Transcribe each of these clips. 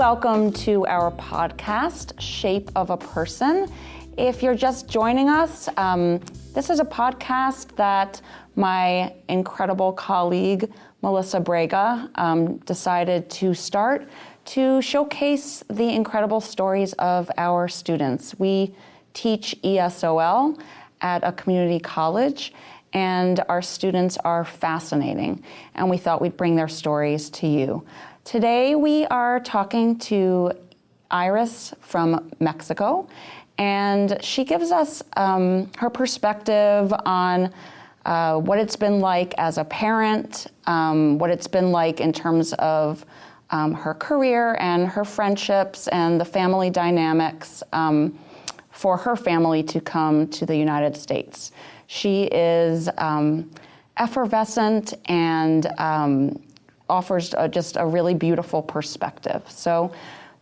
welcome to our podcast, Shape of a Person. If you're just joining us, this is a podcast that my incredible colleague, Melissa Brega, decided to start to showcase the incredible stories of our students. We teach ESOL at a community college, and our students are fascinating, and we thought we'd bring their stories to you. Today we are talking to Iris from Mexico, and she gives us her perspective on what it's been like as a parent, what it's been like in terms of her career and her friendships and the family dynamics for her family to come to the United States. She is effervescent and offers just a really beautiful perspective. So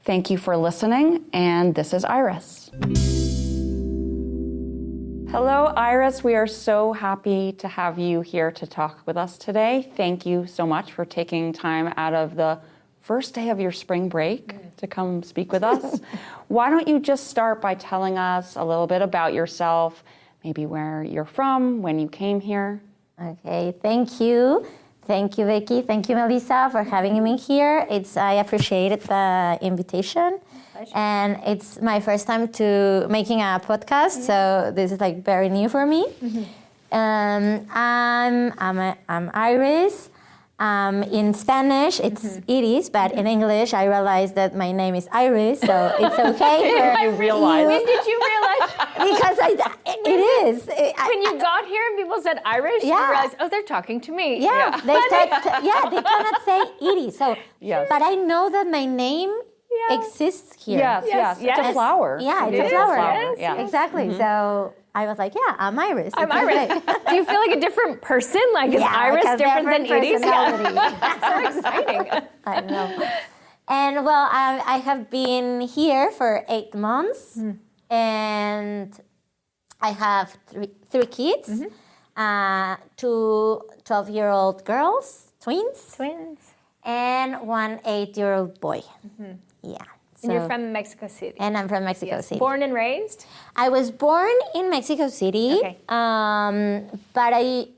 thank you for listening, and this is Iris. Hello, Iris. We are so happy to have you here to talk with us today. Thank you so much for taking time out of the first day of your spring break to come speak with us. Why don't you just start by telling us a little bit about yourself, maybe where you're from, when you came here? Okay, thank you. Thank you, Becky. Thank you, Melissa, for having me here. I appreciated the invitation. Pleasure. And it's my first time to making a podcast, so this is like very new for me. I'm Iris. In Spanish, it's Iris, but in English, I realized that my name is Iris, so it's okay. You realize? When did you realize? Because it is. When you got here and people said Irish, you realized, oh, they're talking to me. Yeah, they cannot say Iris. So, Yes. but I know that my name exists here. Yes. It's a flower. Yeah, it's a a flower. Yes, Yeah. Exactly. So I was like, yeah, I'm Iris. I'm It's Iris. okay. Do you feel like a different person? Like, is Yeah, Iris like a different than Iris? personality. That's so exciting. I know. And well, I have been here for 8 months, and I have three kids, 2 12-year-old girls, twins, and 1 8-year-old boy. Yeah. And you're from Mexico City. And I'm from Mexico City. Born and raised? I was born in Mexico City, Okay. but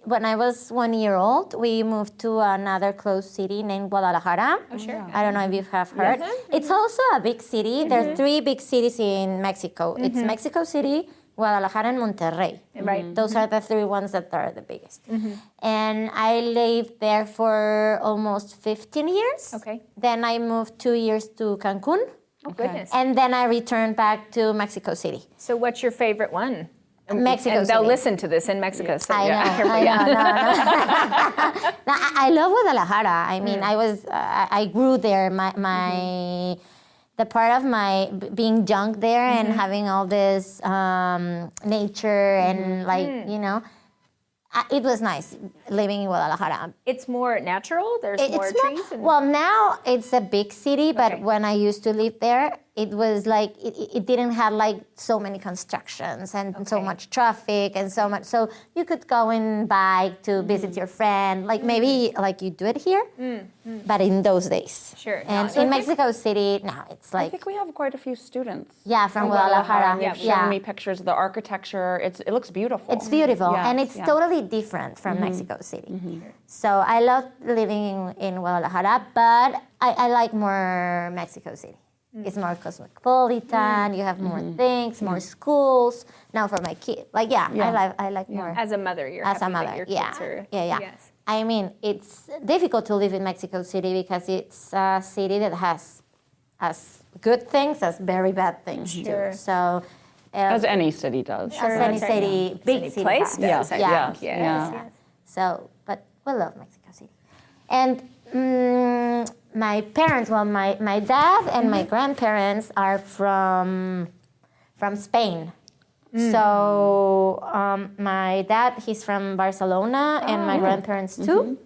when I was 1 year old, we moved to another close city named Guadalajara. Oh, sure. I don't know if you have heard. It's also a big city. There are 3 big cities in Mexico. It's Mexico City, Guadalajara, and Monterrey. Right. Those are the 3 ones that are the biggest. And I lived there for almost 15 years. Okay. Then I moved 2 years to Cancun. Oh, goodness. And then I returned back to Mexico City. So what's your favorite one? Mexico and City. they'll listen to this in Mexico City. I know. No, I love Guadalajara. I mean, I grew there. The part of my being young there and having all this nature and it was nice living in Guadalajara. It's more natural? There's more trees? Well, now it's a big city, but when I used to live there, it was like, it didn't have like so many constructions and so much traffic and so much. So you could go and bike to visit your friend, like maybe like you do it here, but in those days. Sure. And in Mexico City, now it's I like, think we have quite a few students. yeah, from Guadalajara. They've shown me pictures of the architecture. It looks beautiful. It's beautiful, Yes, and it's totally different from Mexico City. So I love living in Guadalajara, but I like more Mexico City. It's more cosmopolitan. You have more things, more schools. Now for my kid, I like more. As a mother, you're As a happy that mother, your kids are... Yes. I mean, it's difficult to live in Mexico City because it's a city that has as good things as very bad things too. So, as any city does. as any city, big city place has. does, I Yeah. think. Yes. So, but we love Mexico City. And my parents, well, my dad and my grandparents are from Spain. So my dad, he's from Barcelona, and my grandparents too.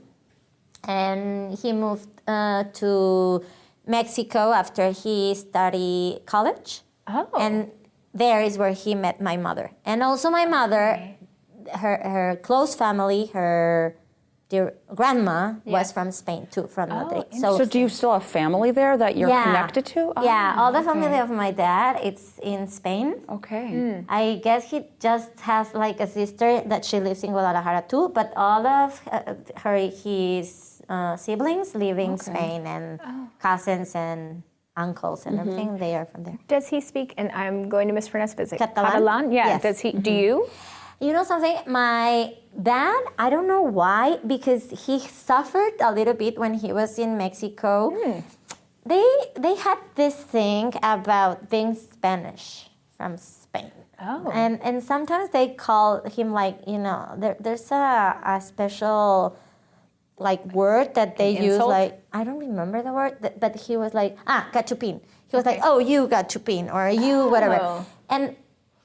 And he moved to Mexico after he studied college. Oh. And there is where he met my mother. And also my mother, her close family, her their grandma was from Spain too, from Madrid. So do you still have family there that you're connected to? Yeah, all the family of my dad, it's in Spain. Okay. I guess he just has like a sister that she lives in Guadalajara too, but all of his siblings live in Spain, and cousins and uncles and everything, they are from there. Does he speak, and I'm going to mispronounce, but is it Catalan? Yeah, Yes. does he, do you? You know something? My dad, I don't know why, because he suffered a little bit when he was in Mexico. They had this thing about being Spanish from Spain. Oh. And sometimes they call him like, you know, there's a special like word that they use, insult? like, I don't remember the word, but he was like, gachupin. He was like, oh, you gachupin, or you whatever. Oh. And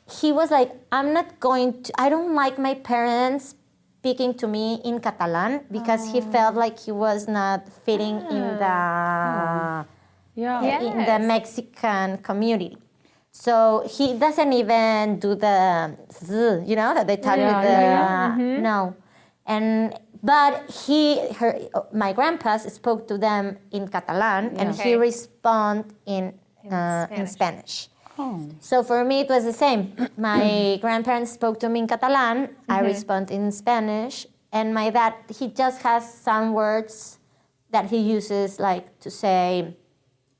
he was like, I don't like my parents speaking to me in Catalan, because he felt like he was not fitting in the in the Mexican community. So he doesn't even do the z, you know, that they talk with the no. But my grandpa spoke to them in Catalan, and he responded in Spanish. So for me, it was the same. My grandparents spoke to me in Catalan. I respond in Spanish. And my dad, he just has some words that he uses, like to say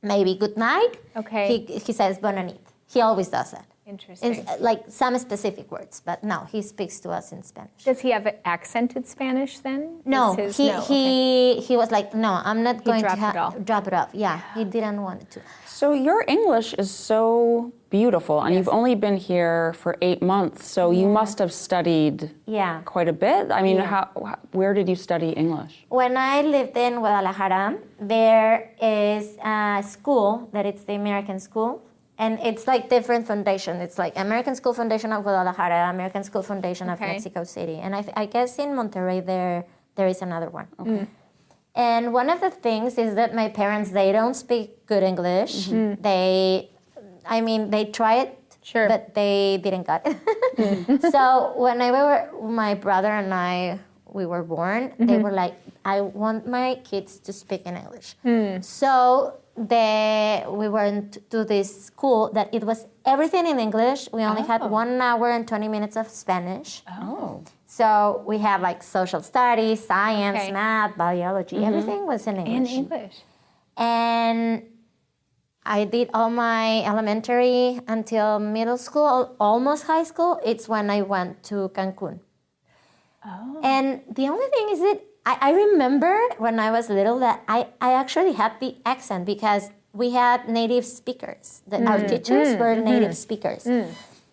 maybe good night. Okay. He says bonne nuit. He always does that. Interesting. It's like some specific words, but no, he speaks to us in Spanish. Does he have accented Spanish then? No, he was like, no, I'm not going dropped it to off. drop it off. Yeah, he didn't want it to. So your English is so beautiful, and you've only been here for 8 months, so you must have studied quite a bit. I mean, where did you study English? When I lived in Guadalajara, there is a school that it's the American School, and it's like different foundation. It's like American School Foundation of Guadalajara, American School Foundation of Mexico City, and I guess in Monterrey there is another one. Okay. And one of the things is that my parents, they don't speak good English. They try it, but they didn't got it. So when my brother and I, we were born, they were like, I want my kids to speak in English. So we went to this school that it was everything in English. We only had 1 hour and 20 minutes of Spanish. Oh. So we had like social studies, science, math, biology, everything was in English. In English. And I did all my elementary until middle school, almost high school. It's when I went to Cancun. Oh. And the only thing is that I remember when I was little that I actually had the accent, because we had native speakers. Our teachers were native speakers.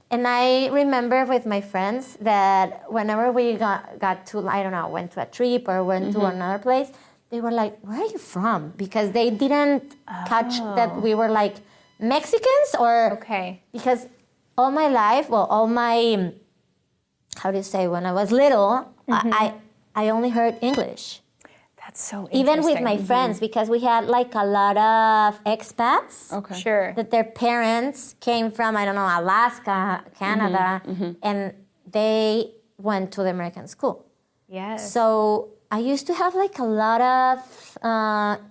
And I remember with my friends that whenever we got to, I don't know, went to a trip or went to another place, they were like, where are you from? Because they didn't catch that we were like Mexicans or... Because all my life, how do you say, when I was little, I only heard English. That's so interesting. Even with my friends, because we had like a lot of expats. Okay. Sure. That their parents came from, I don't know, Alaska, Canada, and they went to the American school. Yes. So I used to have like a lot of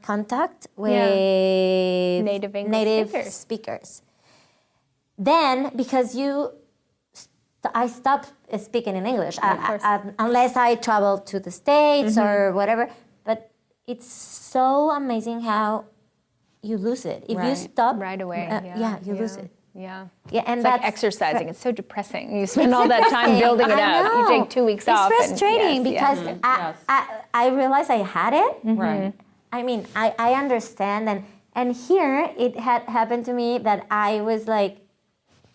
contact with native English speakers. Then, because I stopped speaking in English, unless I traveled to the States or whatever. But it's so amazing how you lose it. If you stop right away, you lose it. Yeah. And It's that's like exercising. It's so depressing. You spend all that time building it up. You take 2 weeks off. It's frustrating because Yes. I realized I had it. Right. I mean, I understand. And here it had happened to me that I was like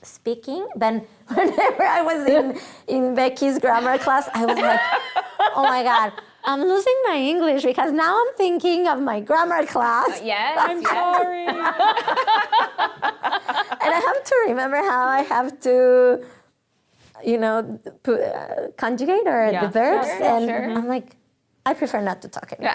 speaking. Then whenever I was in Becky's grammar class, I was like, oh my God, I'm losing my English because now I'm thinking of my grammar class. Yes. I'm sorry. And I have to remember how I have to, conjugate or the verbs. I'm like, I prefer not to talk anymore.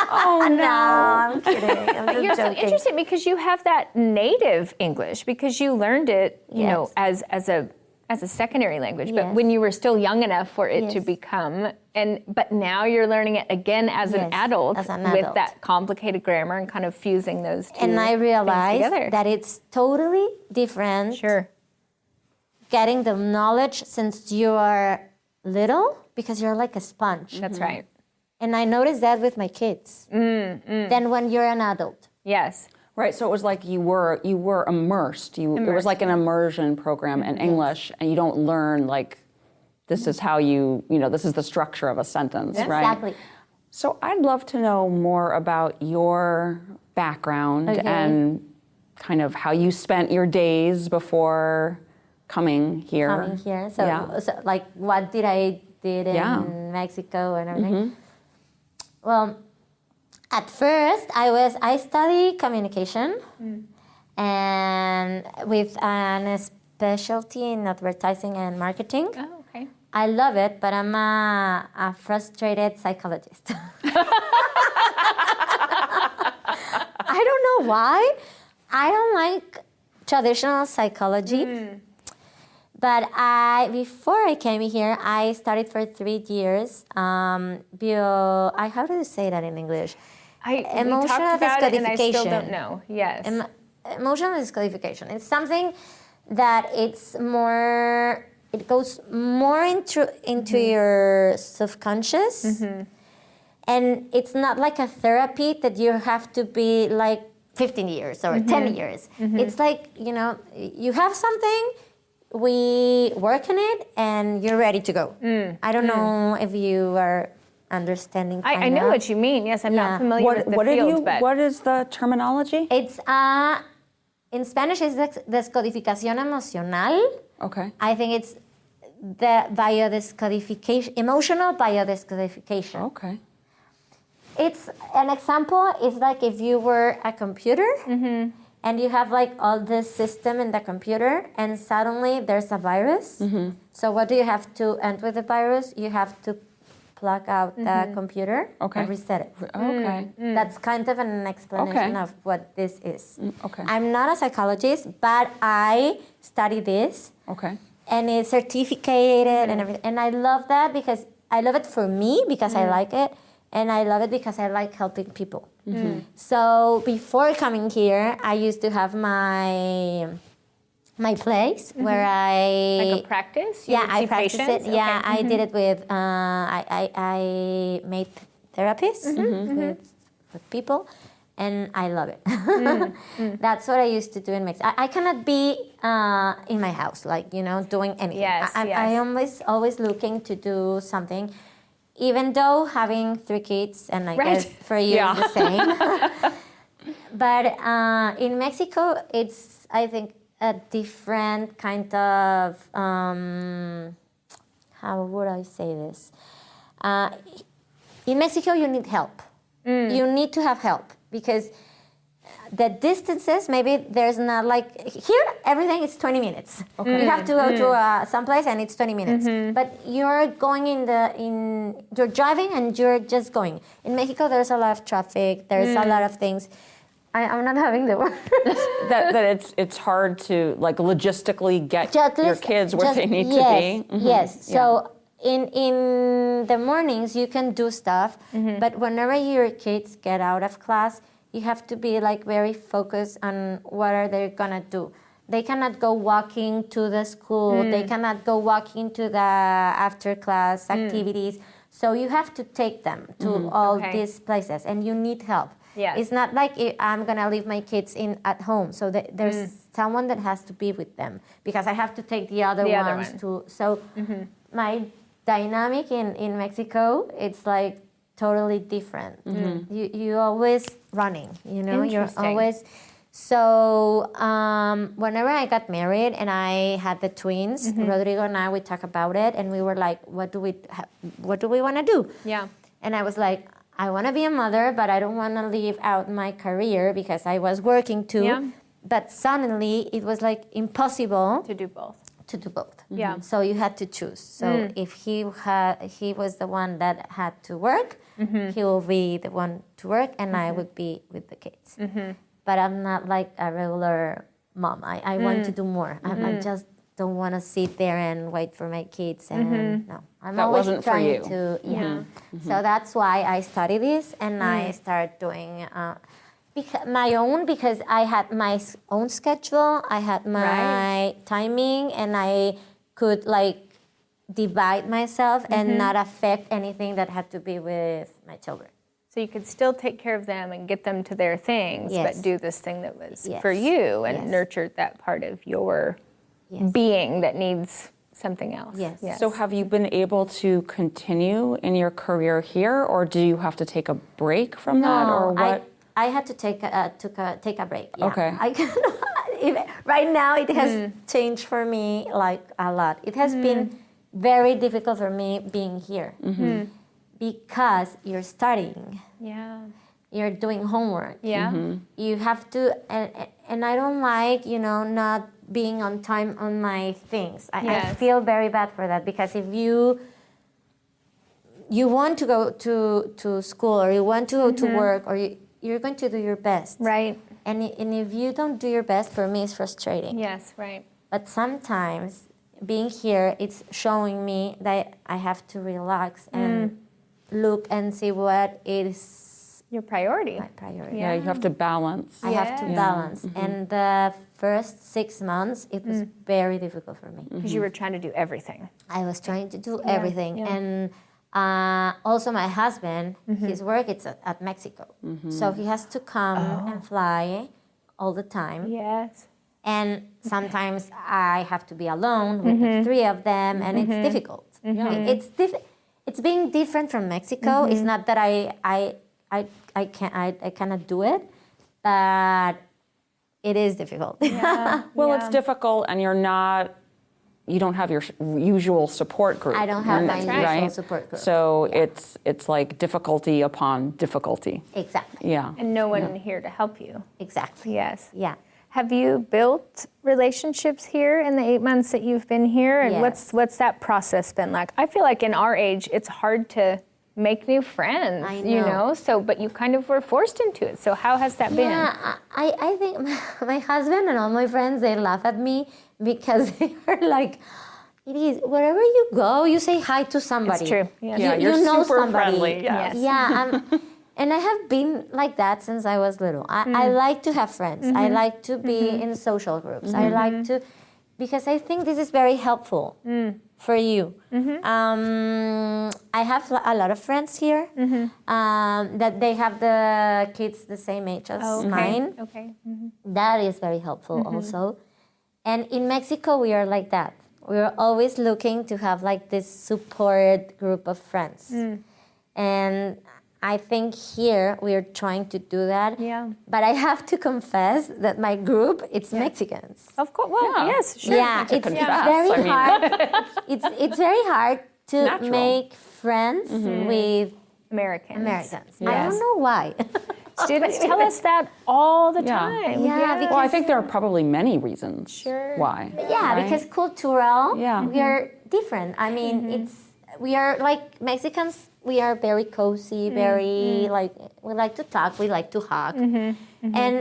Oh, No, I'm kidding. I'm But just you're so joking. interesting because you have that native English because you learned it, you know, as as a secondary language, but Yes. when you were still young enough for it to Yes. become, but now you're learning it again as an Yes, adult as an with adult. that complicated grammar and kind of fusing those two And I things realized together. that it's totally different Sure. getting the knowledge since you are little because you're like a sponge. That's right. And I noticed that with my kids. Then when you're an adult. Yes. Right, so it was like you were immersed. It was like an immersion program in English, and you don't learn like this is how this is the structure of a sentence, right? Exactly. So I'd love to know more about your background Okay. and kind of how you spent your days before coming here. So, Yeah. so like what did I did in Yeah. Mexico and everything? Well, at first I studied communication and with an specialty in advertising and marketing. Oh, okay. I love it, but I'm a frustrated psychologist. I don't know why. I don't like traditional psychology. But before I came here, I studied for 3 years. How do you say that in English? We Emotional talked about it and I still decodification. don't know. Yes. Emotional discodification. It's something that it goes more into your subconscious. And it's not like a therapy that you have to be like 15 years or 10 years. It's like, you have something, we work on it, and you're ready to go. I don't know if you are understanding. I know what you mean. Yes, I'm Yeah. not familiar with the field, but What is the terminology? It's in Spanish, it's descodificación emocional. Okay. I think it's the biodescodification, emotional biodescodification. Okay. It's an example. It's like if you were a computer and you have like all this system in the computer, and suddenly there's a virus. So what do you have to end with the virus? You have to plug out the computer and reset it. Okay. That's kind of an explanation Okay. of what this is. Okay. I'm not a psychologist, but I study this. Okay. And it's certificated and everything. And I love that because I love it for me because I like it. And I love it because I like helping people. So before coming here, I used to have my place where like a practice? You would I see practice patients? it. Yeah, Okay. I did it with, I made therapists with people, and I love it. That's what I used to do in Mexico. I cannot be in my house, like, doing anything. Yes, I am always looking to do something, even though having 3 kids, and I guess for you Yeah. it's the same. But in Mexico, it's, I think, a different kind of, how would I say this? In Mexico, you need help. You need to have help because the distances, maybe there's not like, here, everything is 20 minutes. Okay. You have to go to someplace and it's 20 minutes. But you're going you're driving and you're just going. In Mexico, there's a lot of traffic, there's a lot of things. I'm not having the word. that it's hard to like logistically get your kids where they need to be. Yes. So in the mornings you can do stuff, but whenever your kids get out of class, you have to be like very focused on what are they gonna do. They cannot go walking to the school. They cannot go walking to the after class activities. So you have to take them to all these places, and you need help. Yes. It's not like I'm gonna leave my kids at home. So there's someone that has to be with them because I have to take the other ones to. So my dynamic in Mexico, it's like totally different. You always running. You're Interesting. always. So whenever I got married and I had the twins, Rodrigo and I, we talk about it, and we were like, what do we want to do? Yeah. And I was like, I want to be a mother, but I don't want to leave out my career because I was working too. Yeah. But suddenly it was like impossible To do both. to do both. Yeah. So you had to choose. So if he was the one that had to work, he will be the one to work, and I would be with the kids. But I'm not like a regular mom. I want to do more. I just don't want to sit there and wait for my kids. And no, I'm That always wasn't for trying you. to, So that's why I studied this and I started doing my own, because I had my own schedule, I had my timing, and I could like divide myself and not affect anything that had to be with my children. So you could still take care of them and get them to their things, Yes. but do this thing that was Yes. for you and Yes. nurtured that part of your Yes. being that needs something else. Yes. So have you been able to continue in your career here, or do you have to take a break from that, or what? I had to take a break. Yeah. Okay. I right now it has changed for me like a lot. It has been very difficult for me being here because you're studying, Yeah. you're doing homework. Yeah. You have to, and I don't like, not being on time on my things. I Yes. feel very bad for that, because if you want to go to school, or you want to go to work, or you're going to do your best. Right. And if you don't do your best, for me, it's frustrating. Yes, right. But sometimes being here, it's showing me that I have to relax and look and see what is Your priority. my priority. Yeah, you have to balance. I have to Yes. balance. And the first 6 months, it was very difficult for me. Because you were trying to do everything. I was trying to do everything. yeah. And also my husband, his work is at Mexico. So he has to come and fly all the time. Yes. And sometimes I have to be alone with the three of them, and it's difficult. It's being different from Mexico. It's not that I cannot do it, but it is difficult. Well, it's difficult, and you don't have your usual support group. I don't have my Right? usual support group. So it's like difficulty upon difficulty. Exactly. Yeah. And no one here to help you. Exactly. Yes. Yeah. Have you built relationships here in the 8 months that you've been here? And Yes. what's that process been like? I feel like in our age, it's hard to make new friends, I you know. know? So, but you kind of were forced into it. So how has that been? Yeah, I think my husband and all my friends, they laugh at me because they are like, it is, wherever you go, you say hi to somebody. It's true. Yes. Yeah, You you're know super somebody. friendly. Yes. Yeah, and I have been like that since I was little. I like to have friends. I like to be in social groups. I like to, because I think this is very helpful for you. I have a lot of friends here that they have the kids the same age as mine. Okay. That is very helpful also. And in Mexico, we are like that. We are always looking to have like this support group of friends. And I think here we are trying to do that. Yeah. But I have to confess that my group, it's Mexicans. Of course. Well, Yeah. yes, sure. Yeah, to it's confess, very I mean. hard. It's very hard to natural. make friends with Americans. Americans. I Yes. don't know why. Students tell us that all the Yeah. time. Yeah, Well, I think there are probably many reasons why. Yeah, right? because cultural, Yeah. we are different. I mean, we are like Mexicans. We are very cozy, very like we like to talk, we like to hug, and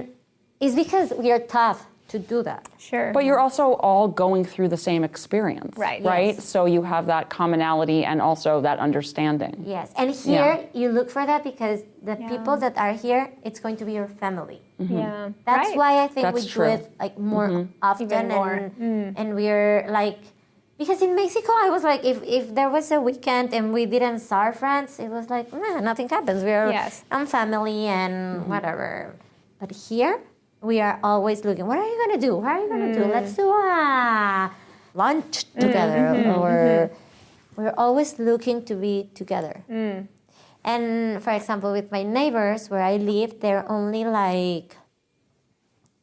it's because we are tough to do that. Sure. But you're also all going through the same experience. Right. Right? Yes. So you have that commonality and also that understanding. Yes, and here you look for that because the people that are here, it's going to be your family. yeah. That's Right. why I think That's we true. do it like more often, Even more. and we're like, because in Mexico I was like, if there was a weekend and we didn't see our friends, it was like, nothing happens. We are Yes. family and whatever. But here we are always looking. What are you gonna do? What are you gonna do? Let's do a lunch together, or we're always looking to be together. And for example, with my neighbors where I live, they're only like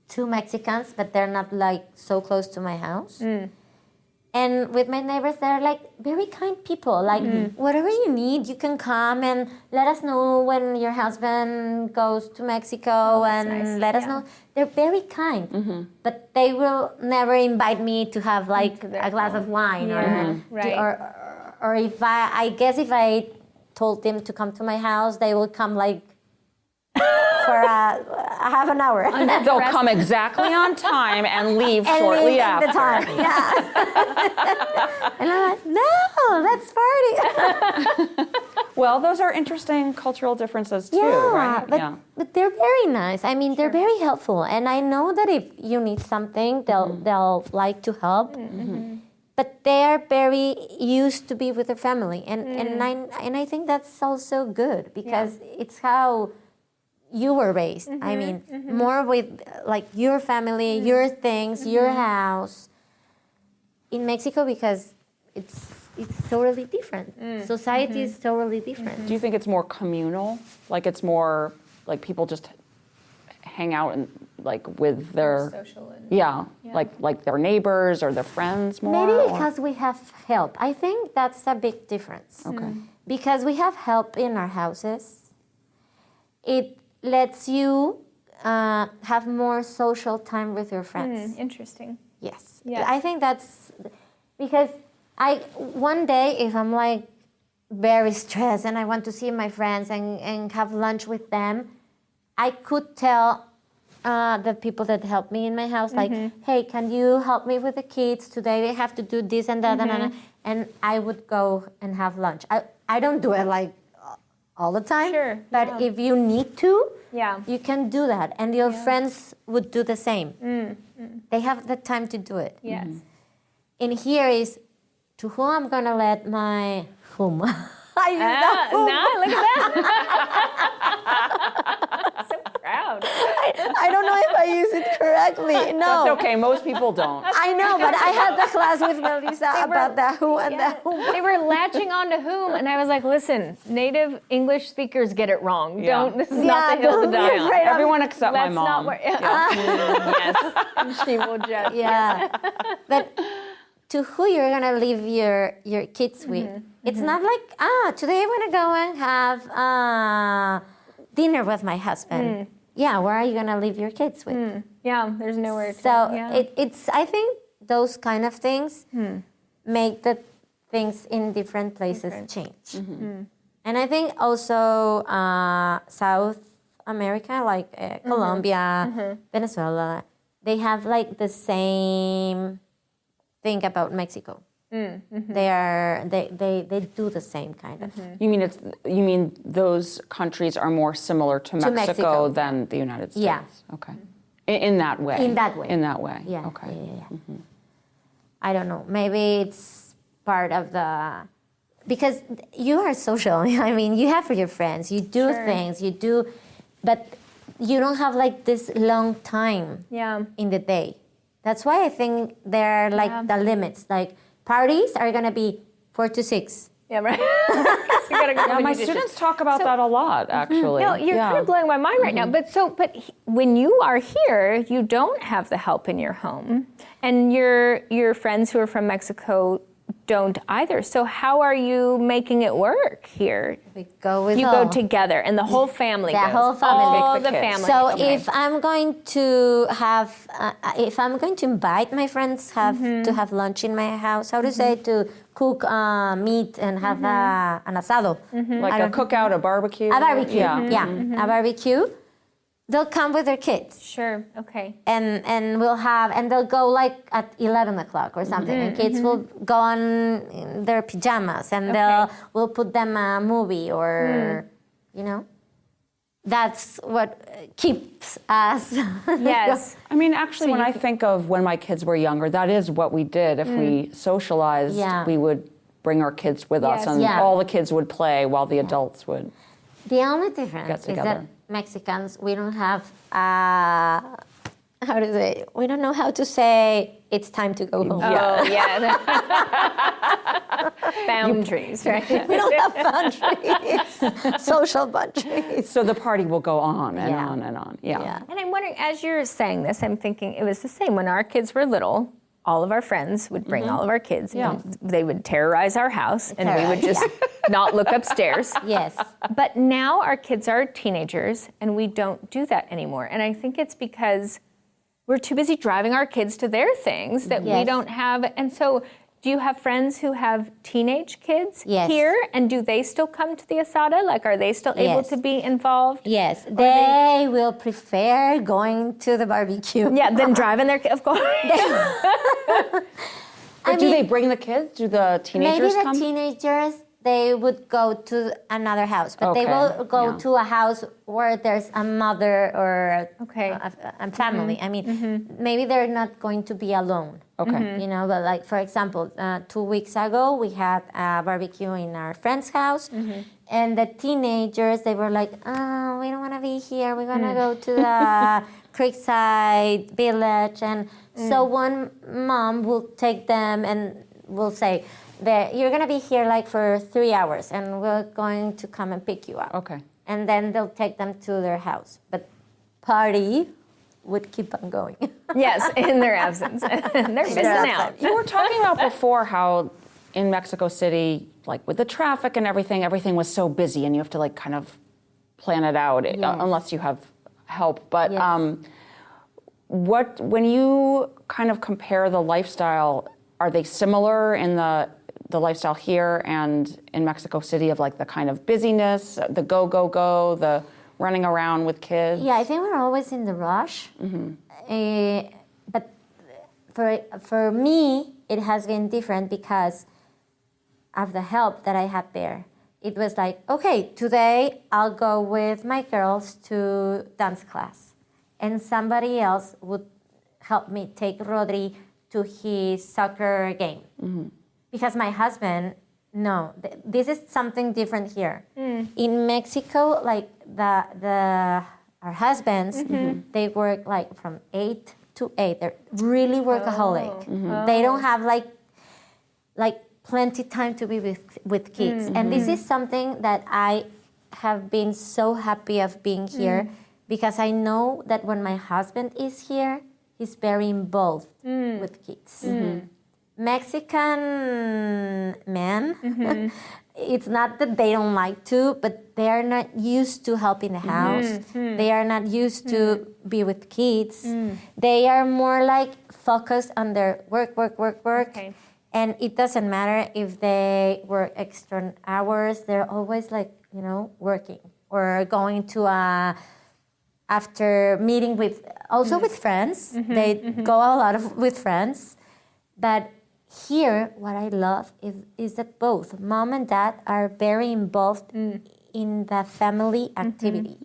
2 Mexicans, but they're not like so close to my house. And with my neighbors, they're like very kind people. Like whatever you need, you can come and let us know when your husband goes to Mexico, and nice. let us Yeah. know. They're very kind, but they will never invite me to have like their a glass of wine, Right. or if I guess if I told them to come to my house, they will come like for a half an hour. They'll come exactly on time and leave shortly leave after. the time. Yeah. And I'm like, no, that's party. Well, those are interesting cultural differences too, right? But they're very nice. I mean, they're very helpful, and I know that if you need something, they'll like to help. But they're very used to be with their family, and I think that's also good because it's how you were raised. I mean, more with like your family, your things, your house. In Mexico, because it's totally different. Society is totally different. Do you think it's more communal? Like it's more like people just hang out and like with their social and like their neighbors or their friends more? Maybe because we have help. I think that's a big difference. Okay. Because we have help in our houses, it lets you have more social time with your friends. Interesting. Yes. Yes. I think that's because one day if I'm like very stressed and I want to see my friends and have lunch with them, I could tell the people that help me in my house, like, hey, can you help me with the kids today? They have to do this and that, and I would go and have lunch. I don't do it like all the time, Sure, but if you need to, Yeah. you can do that, and your friends would do the same. They have the time to do it. Yes. And here is to whom I'm gonna let my whom. I use that whom. No, look at that. So proud. I don't know if I use it correctly. No. That's okay. Most people don't. I know, but I had the class with Melissa about the who and the whom. They were latching on to whom, and I was like, listen, native English speakers get it wrong. Yeah. This is not the hill to don't be die on. afraid of- Everyone except my Let's mom. not worry. Yes. And she will judge. Yeah. But to who you're gonna leave your kids with. It's not like, today I'm gonna go and have dinner with my husband. Yeah, where are you gonna leave your kids with? Yeah, there's nowhere to. So yeah. it's I think those kind of things make the things in different places change. And I think also South America, like Colombia, Venezuela, they have like the same thing about Mexico. They do the same kind of. You mean those countries are more similar to Mexico, Mexico. than the United States? Yeah. Okay. In that way. In that way. In that way. Yeah. Okay. Yeah. I don't know. Maybe it's part of the because you are social. I mean, you have your friends. You do things. You do, but you don't have like this long time in the day. That's why I think there are like the limits. Like parties are gonna be 4 to 6. Yeah, right. You gotta go Yeah, and my do dishes. students talk about that a lot, actually. No, you're kind of blowing my mind right now. But when you are here, you don't have the help in your home, and your friends who are from Mexico don't either. So how are you making it work here? We go with You all. go together, and the whole family The goes. whole family. All Take the the kids. family. So Okay. if I'm going to have, if I'm going to invite my friends to have lunch in my house, how to say to cook meat and have an asado, Like a cookout, a barbecue. a barbecue, Yeah. a barbecue. They'll come with their kids. Sure. Okay. And we'll have, and they'll go like at 11 o'clock or something, and kids will go on in their pajamas, and we'll put them a movie or, that's what keeps us. Yes. I mean, actually, when I think of when my kids were younger, that is what we did. If we socialized, we would bring our kids with us, Yes. and Yeah. all the kids would play while the adults would. The only difference Get is together. that Mexicans, we don't have, we don't know how to say it's time to go home. Oh, yeah. Boundaries, right? We don't have boundaries, social boundaries. So the party will go on and Yeah. on and on. Yeah. Yeah. And I'm wondering, as you're saying this, I'm thinking it was the same when our kids were little. All of our friends would bring all of our kids. Yeah. And they would terrorize our house, and we would Terrorize, just not look upstairs. Yes. But now our kids are teenagers, and we don't do that anymore. And I think it's because we're too busy driving our kids to their things that we Yes. don't have. And so, Do you have friends who have teenage kids Yes. here? And do they still come to the asada? Like, are they still able Yes. to be involved? Yes, they will prefer going to the barbecue. Yeah, then driving their, of course. But do they bring the kids? Do the Maybe teenagers the come? teenagers, they would go to another house, but they Okay, will go yeah. to a house where there's a mother or Okay. a family. I mean, maybe they're not going to be alone. Okay. You know, but like, for example, 2 weeks ago, we had a barbecue in our friend's house, and the teenagers, they were like, oh, we don't want to be here. We're going to go to the Creekside Village. And so one mom will take them and will say, you're going to be here like for 3 hours, and we're going to come and pick you up. Okay. And then they'll take them to their house. But party would keep on going. Yes, in their absence. They're missing out. You were talking about before how in Mexico City, like with the traffic and everything was so busy, and you have to like kind of plan it out unless you have help. But Yes. when you kind of compare the lifestyle, are they similar in the lifestyle here and in Mexico City of like the kind of busyness, the go, the running around with kids? Yeah, I think we're always in the rush. But for me, it has been different because of the help that I had there. It was like, okay, today I'll go with my girls to dance class. And somebody else would help me take Rodri to his soccer game. Because my husband, no, this is something different here. In Mexico, like our husbands, they work like from 8 to 8. They're really workaholic. They don't have like plenty time to be with kids. And this is something that I have been so happy of being here because I know that when my husband is here, he's very involved with kids. Mexican men, it's not that they don't like to, but they are not used to help in the house. They are not used to be with kids. They are more like focused on their work. Okay. And it doesn't matter if they work extra hours. They're always like, working or going to after meeting with friends. They go a lot with friends. But here, what I love is that both mom and dad are very involved in the family activity.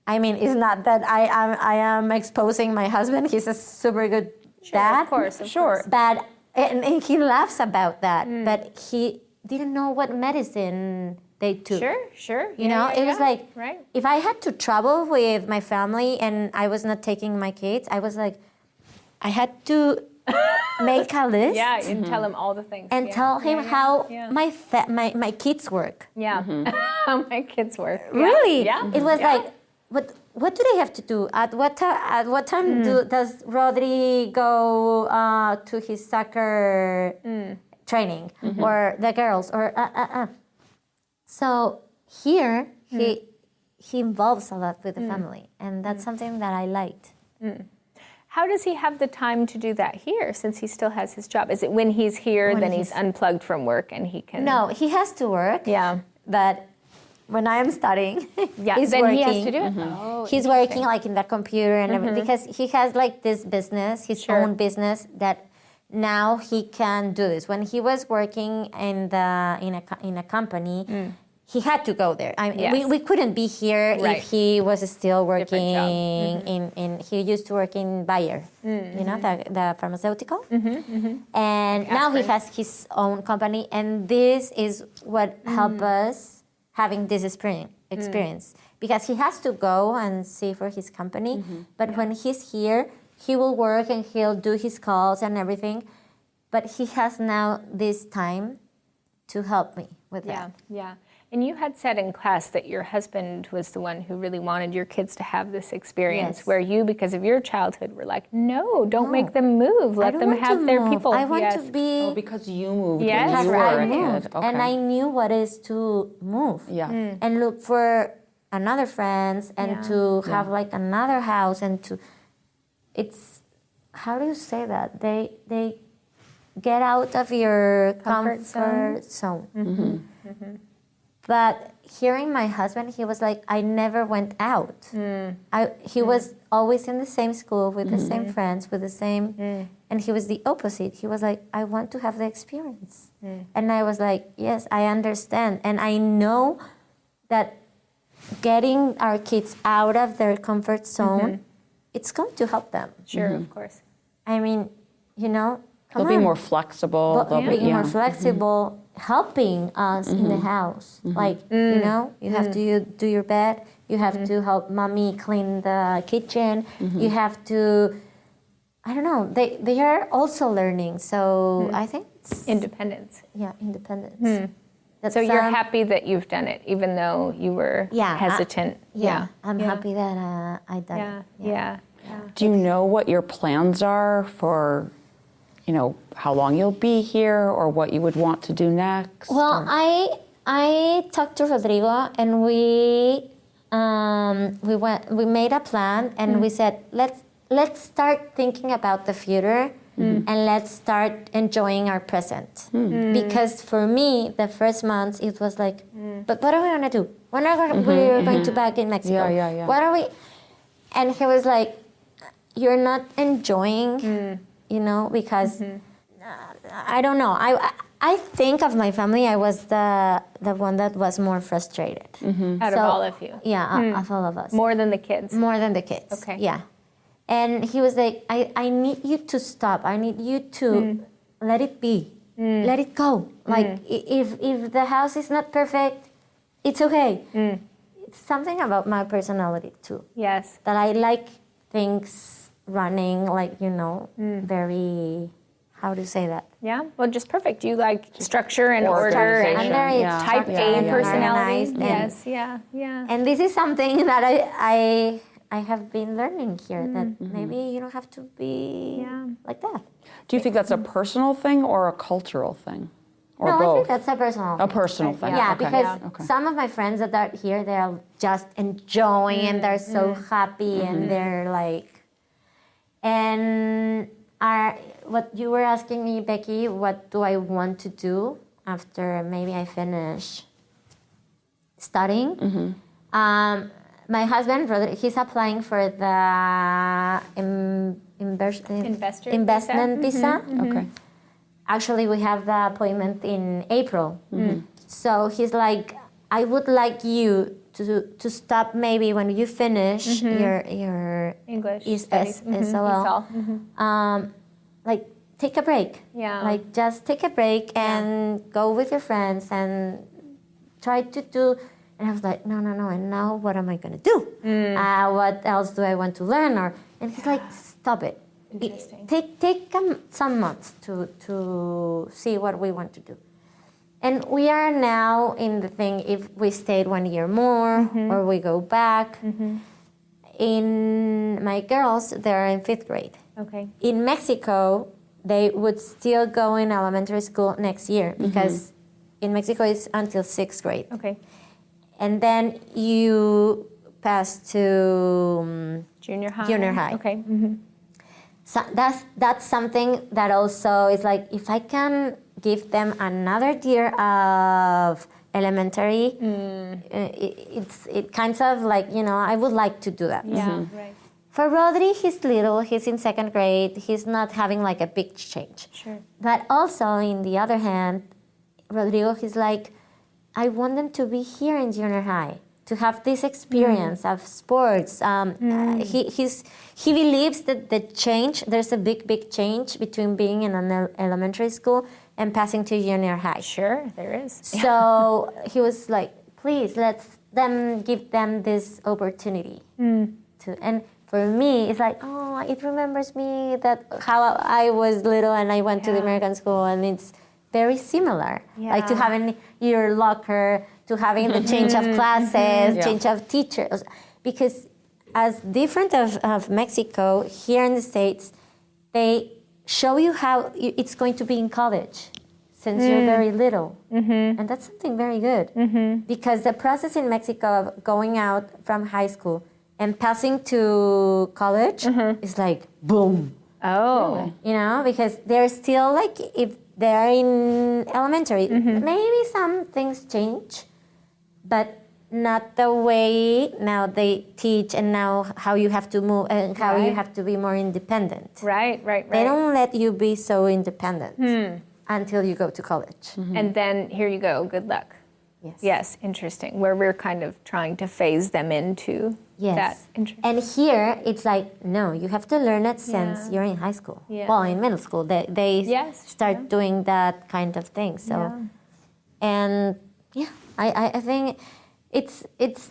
I mean, it's not that I am exposing my husband. He's a super good dad. Of course. But and he laughs about that. But he didn't know what medicine they took. Sure. You know, it was like, right. if I had to travel with my family and I was not taking my kids, I was like, I had to make a list. Yeah, and tell him all the things. And tell him how yeah. my kids work. Yeah, how my kids work. Really? Yeah. It was like, what do they have to do? At what time does Rodri go to his soccer training, or the girls, or So here he involves a lot with the family, and that's something that I liked. How does he have the time to do that here, since he still has his job? Is it when he's here, then he's unplugged from work and he can? No, he has to work. Yeah. But when I am studying, he's then working. he has to do it. Oh, He's working like in the computer and everything, because he has like this business, his own business, that now he can do this. When he was working in a company, he had to go there. We couldn't be here if he was still working in. He used to work in Bayer, the pharmaceutical, and now he has his own company. And this is what helped us having this experience, because he has to go and see for his company. But when he's here, he will work and he'll do his calls and everything. But he has now this time to help me with that. Yeah. And you had said in class that your husband was the one who really wanted your kids to have this experience, where you, because of your childhood, were like, no, don't make them move. Let them have their people. I want to be... because you moved Yes, when you were I a moved, kid. Okay. and I knew what is to move. Yeah. And look for another friends, and to have like another house, and to... It's... How do you say that? They get out of your Comfort comfort zone. But hearing my husband, he was like, I never went out. He was always in the same school with the same friends, with the same, and he was the opposite. He was like, I want to have the experience. And I was like, yes, I understand. And I know that getting our kids out of their comfort zone, it's going to help them. Sure, of course. I mean, you know, They'll be more flexible. but They'll being be more flexible, helping us in the house. Like, you know, you have to do your bed, you have to help mommy clean the kitchen, you have to, I don't know, they are also learning. So I think it's, Independence. independence. That's, So you're happy that you've done it, even though you were hesitant. I'm happy that I done it. Yeah. Do you know what your plans are for, you know, how long you'll be here or what you would want to do next? Well, or- I talked to Rodrigo and we made a plan and we said let's start thinking about the future and let's start enjoying our present. Because for me, the first months it was like, but what are we gonna do? When are we going to back in Mexico? Yeah. What are we? And he was like, you're not enjoying, you know, because I don't know. I think of my family, I was the one that was more frustrated. Out of all of you. Yeah, of all of us. More than the kids. More than the kids. Okay. Yeah. And he was like, I need you to stop. I need you to let it be. Let it go. Like, if the house is not perfect, it's okay. It's something about my personality, too. Yes. That I like things running, like, you know, very, how to say that? Yeah. Well, just perfect. You like structure and order Organization. I'm and very Yeah. type structured A and personality. organized and- Yes. Yeah. And this is something that I have been learning here, that maybe you don't have to be like that. Do you think that's a personal thing or a cultural thing? Or No, both? I think that's a personal A personal thing. Yeah, okay. because Okay. some of my friends that are here, they're just enjoying and they're so happy and they're like, and what you were asking me, Becky, what do I want to do after maybe I finish studying? My husband, he's applying for the investment visa. Okay. Actually, we have the appointment in April. So he's like, I would like you to stop maybe when you finish your English ESL. studies. ESL. Like, take a break. Yeah. Like, just take a break and go with your friends and try to do. And I was like, no. And now what am I going to do? What else do I want to learn? And he's like, stop it. Interesting. Take some months to see what we want to do. And we are now in the thing, if we stayed 1 year more or we go back. In my girls, they're in 5th grade. Okay. In Mexico, they would still go in elementary school next year because in Mexico it's until 6th grade. Okay. And then you pass to Junior high. Junior high. Okay. So that's something that also is like, if I can give them another year of elementary, it kind of like, you know, I would like to do that. Yeah. Right. For Rodri, he's little, he's in 2nd grade, he's not having like a big change. Sure. But also, in the other hand, Rodrigo, he's like, I want them to be here in junior high, to have this experience of sports. He believes that there's a big change between being in an elementary school and passing to junior high. Sure, there is. So he was like, please, give them this opportunity. And for me, it's like, oh, it remembers me that how I was little and I went to the American school, and it's very similar. Like to having your locker, to having the change of classes, change of teachers. Because as different of Mexico, here in the States, they show you how it's going to be in college since you're very little. And that's something very good. Because the process in Mexico of going out from high school and passing to college is like, boom. Oh. You know, because they're still like, if they're in elementary, maybe some things change, but not the way now they teach and now how you have to move and how you Right. have to be more independent. Right. They don't let you be so independent until you go to college. And then here you go. Good luck. Yes. Yes, interesting. Where we're kind of trying to phase them into Yes. that. Interesting. And here it's like, no, you have to learn it since you're in high school. Yeah. Well, in middle school, they Yes, start doing that kind of thing. So, and yeah, I think it's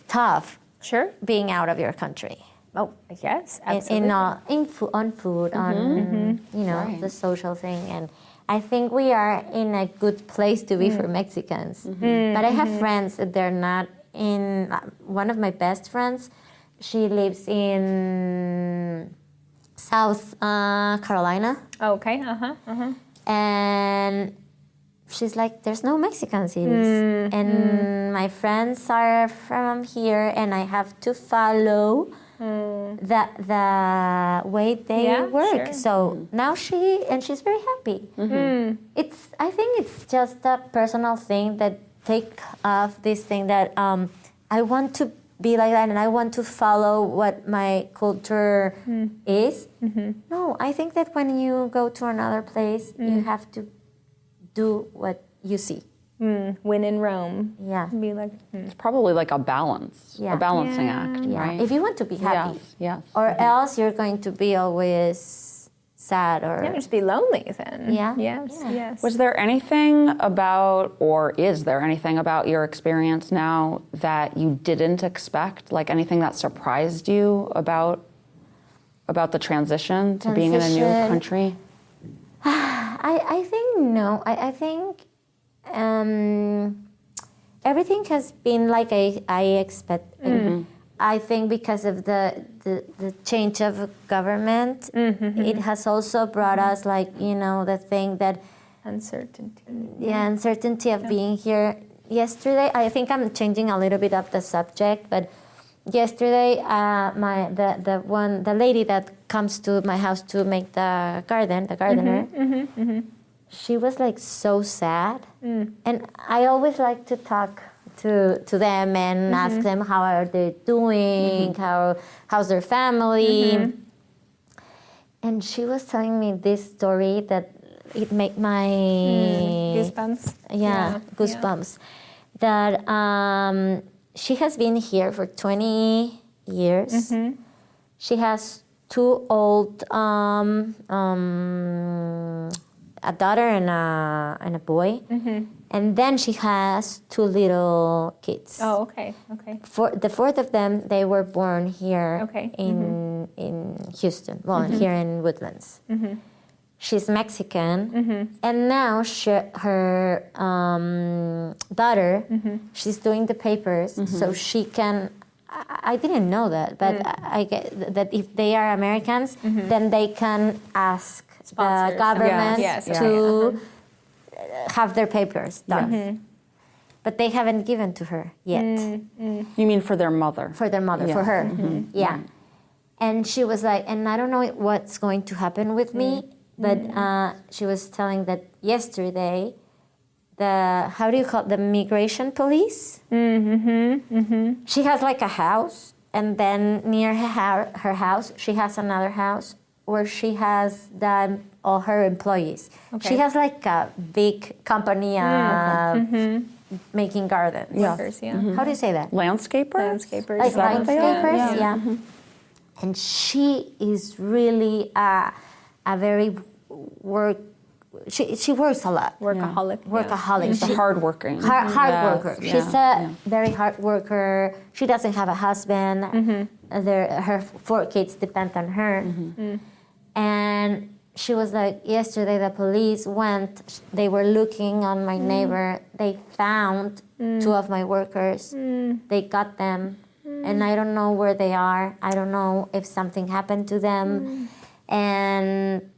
tough Sure. being out of your country. Oh, yes, absolutely. On food, on you know, Right. the social thing, and I think we are in a good place to be for Mexicans. But I have friends that they're not in. One of my best friends, she lives in South Carolina, Okay. and she's like, "There's no Mexican cities," and my friends are from here, and I have to follow the way they Yeah, work. sure. So now she's very happy. I think it's just a personal thing that take off this thing that I want to be like that and I want to follow what my culture is. No, I think that when you go to another place, you have to do what you see. When in Rome. Yeah. Be like, It's probably like a balance, Yeah. a balancing Yeah. act, Yeah. right? If you want to be happy. Yes. Or else you're going to be always sad or yeah, just be lonely then. Yeah. Yes. Yeah. Yes. Was there anything about, or is there anything about your experience now that you didn't expect? Like anything that surprised you about the transition to being in a new Transition. country? I think no. I think everything has been like I expect. I think because of the change of government, it has also brought us like, you know, the thing that Uncertainty. the uncertainty of being here. Yesterday, I think I'm changing a little bit of the subject, but yesterday, the lady that comes to my house to make the gardener, she was like so sad, and I always like to talk to them and ask them how are they doing, how's their family, and she was telling me this story that it made my Goosebumps. goosebumps. That she has been here for 20 years. She has two old, a daughter and a boy, and then she has two little kids. Oh, okay. Okay. The fourth of them, they were born here Okay. in Houston. Well, here in Woodlands. She's Mexican, and now her daughter, she's doing the papers, so she can. I didn't know that, but I get that if they are Americans, then they can ask Sponsors. the government Yes, to have their papers done. But they haven't given to her yet. You mean for their mother? For their mother, for her. Yeah. And she was like, and I don't know what's going to happen with me, but she was telling that yesterday, how do you call it, the migration police? She has like a house, and then near her house, she has another house where she has all her employees. Okay. She has like a big company making gardens. Workers, yeah. How do you say that? Landscapers? Landscapers. Like Is that what they are? landscapers, yeah. And she is really a very she works a lot. Workaholic. yeah. Workaholic. She's She- hardworking. hard Yes, worker. yeah, She's a very hard worker. She doesn't have a husband. Her 4 kids depend on her. And she was like, yesterday the police went, they were looking on my neighbor. They found 2 of my workers. They got them. And I don't know where they are. I don't know if something happened to them. And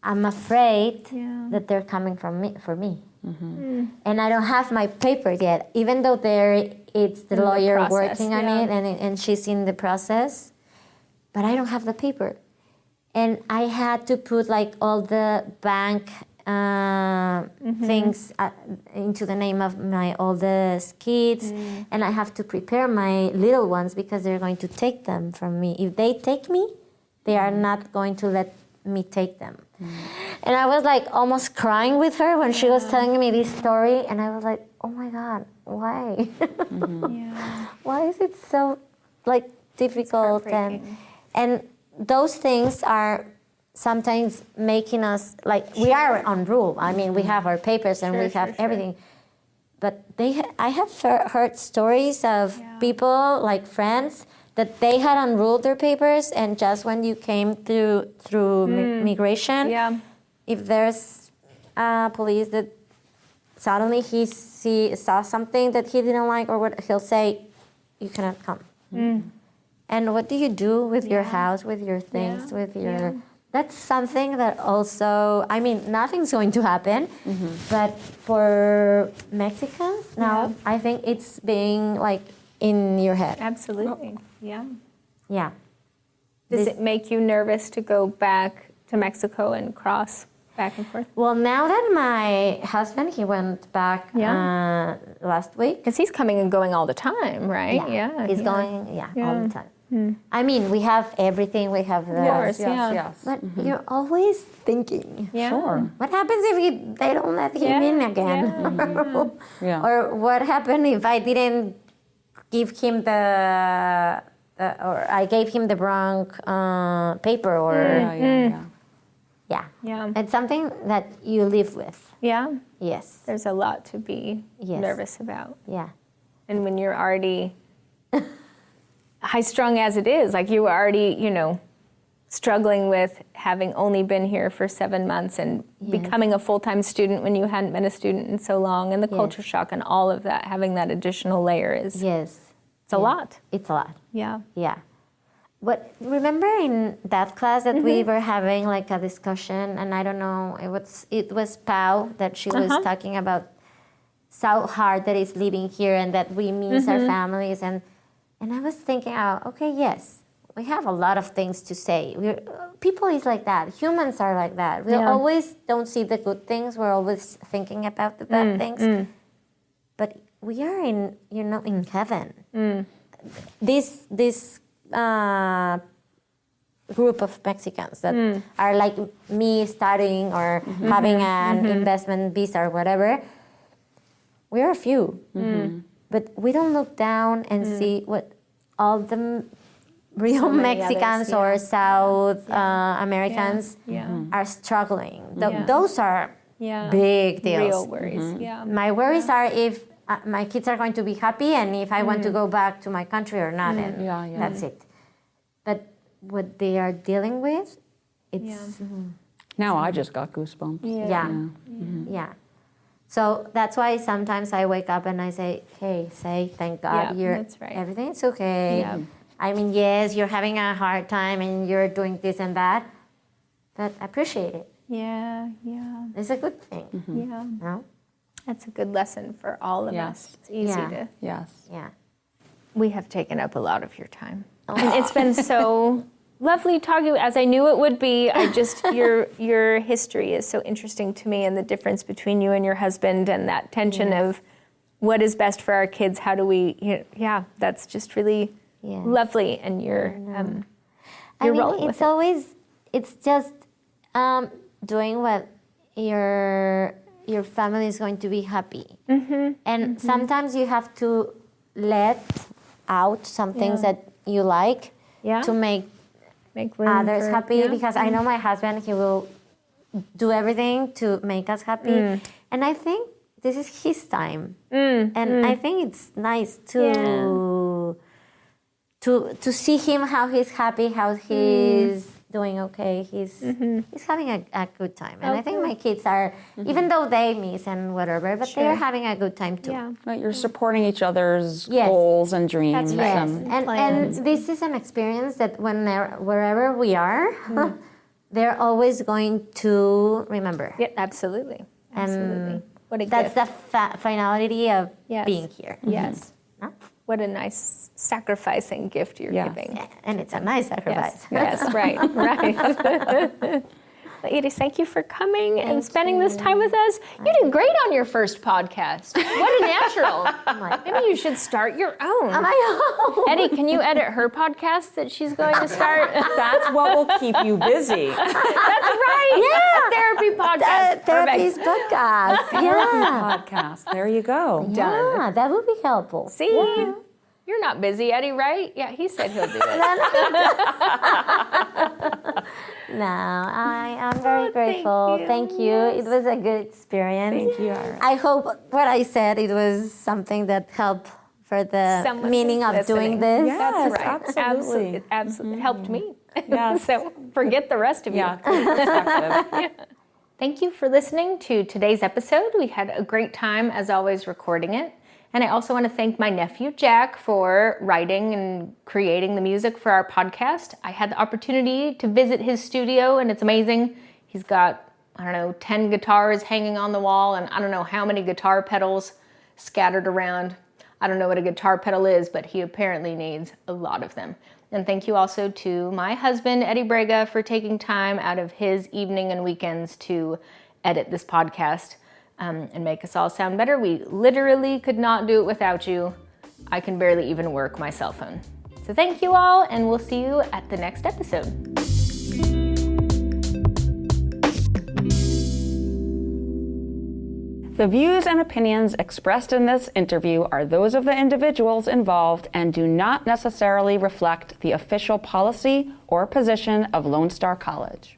I'm afraid that they're coming for me. And I don't have my paper yet, even though it's the lawyer process, working on yeah. it and she's in the process. But I don't have the paper. and I had to put like all the bank things into the name of my oldest kids, and I have to prepare my little ones because they're going to take them from me. If they take me, they are not going to let me take them. And I was like almost crying with her when she was telling me this story, and I was like, oh my God, why? Why is it so like difficult? And those things are sometimes making us like, we are on rule. I mean, we have our papers and we have everything. But I have heard stories of people, like friends, that they had unruled their papers, and just when you came through migration, if there's police that suddenly he saw something that he didn't like, or what, he'll say, you cannot come. And what do you do with your house, with your things, with your... That's something that also, I mean, nothing's going to happen, but for Mexicans now, I think it's being like in your head. Absolutely. Yeah. Yeah. Does it make you nervous to go back to Mexico and cross back and forth? Well, now that my husband, he went back last week. Because he's coming and going all the time, right? Yeah. He's going, all the time. I mean, we have everything. We have the... Yes. But you're always thinking, Sure. what happens if they don't let him in again? Or what happened if I didn't give him or I gave him the wrong paper, or... Yeah. It's something that you live with. Yeah. Yes. There's a lot to be nervous about. Yeah. And when you're already high-strung as it is, like you were already, struggling with having only been here for 7 months and becoming a full-time student when you hadn't been a student in so long, and the culture shock and all of that, having that additional layer is... It's a lot. It's a lot. Yeah. Yeah. But remember in that class that we were having like a discussion, and I don't know, it was Pau that she was talking about so hard that it's living here and that we miss our families, and I was thinking, okay, yes, we have a lot of things to say. People is like that. Humans are like that. We always don't see the good things. We're always thinking about the bad things. But we are in heaven. This group of Mexicans that are like me studying or having an investment visa or whatever, we're a few. But we don't look down and see what all the real Mexicans or South Americans are struggling. Those are big deals. Real worries, My worries are if my kids are going to be happy and if I want to go back to my country or not, and that's it. But what they are dealing with, it's... Now I just got goosebumps. Yeah. So that's why sometimes I wake up and I say, hey, thank God that's right. everything's okay. Yeah. I mean, yes, you're having a hard time and you're doing this and that, but appreciate it. Yeah. It's a good thing. Yeah. No? That's a good lesson for all of us. It's easy to... Yes. Yeah. We have taken up a lot of your time. And it's been so lovely talking, as I knew it would be. I just, your history is so interesting to me, and the difference between you and your husband and that tension of what is best for our kids. How do we, that's just really lovely. And you're rolling with it. It's just doing what your family is going to be happy. And sometimes you have to let out some things that you like to make room others for, happy, because I know my husband, he will do everything to make us happy. And I think this is his time. And I think it's nice to see him, how he's happy, how he's doing okay. He's having a good time. And I think my kids are, even though they miss and whatever, but they're having a good time too. Yeah. Right, you're supporting each other's goals and dreams. Yes, and this is an experience that wherever we are, they're always going to remember. Yeah, absolutely. And what a that's gift. the finality of being here. Yes. No? What a nice sacrificing gift you're Yes. giving. And it's a nice sacrifice. Yes, right, right. Well, Edith, thank you for coming and spending this time with us. You did great on your first podcast. What a natural. Maybe you should start your own. I hope. Eddie, can you edit her podcast that she's going to start? That's what will keep you busy. That's right. Yeah. A therapy podcast. Therapy's Perfect. podcast. Yeah. Podcast. There you go. Done. Yeah, that would be helpful. See? You're not busy, Eddie, right? Yeah, he said he'll do it. No, I'm very grateful. you. Thank you. It was a good experience. Thank you, Ira. I hope what I said, it was something that helped for the Someone meaning of listening. doing this. Yeah. That's Yes, right. absolutely. Absolutely. It helped me. Yes. So forget the rest of you. Yeah, great perspective. Thank you for listening to today's episode. We had a great time, as always, recording it. And I also want to thank my nephew, Jack, for writing and creating the music for our podcast. I had the opportunity to visit his studio, and it's amazing. He's got, 10 guitars hanging on the wall, and I don't know how many guitar pedals scattered around. I don't know what a guitar pedal is, but he apparently needs a lot of them. And thank you also to my husband, Eddie Brega, for taking time out of his evening and weekends to edit this podcast. And make us all sound better. We literally could not do it without you. I can barely even work my cell phone. So thank you all, and we'll see you at the next episode. The views and opinions expressed in this interview are those of the individuals involved and do not necessarily reflect the official policy or position of Lone Star College.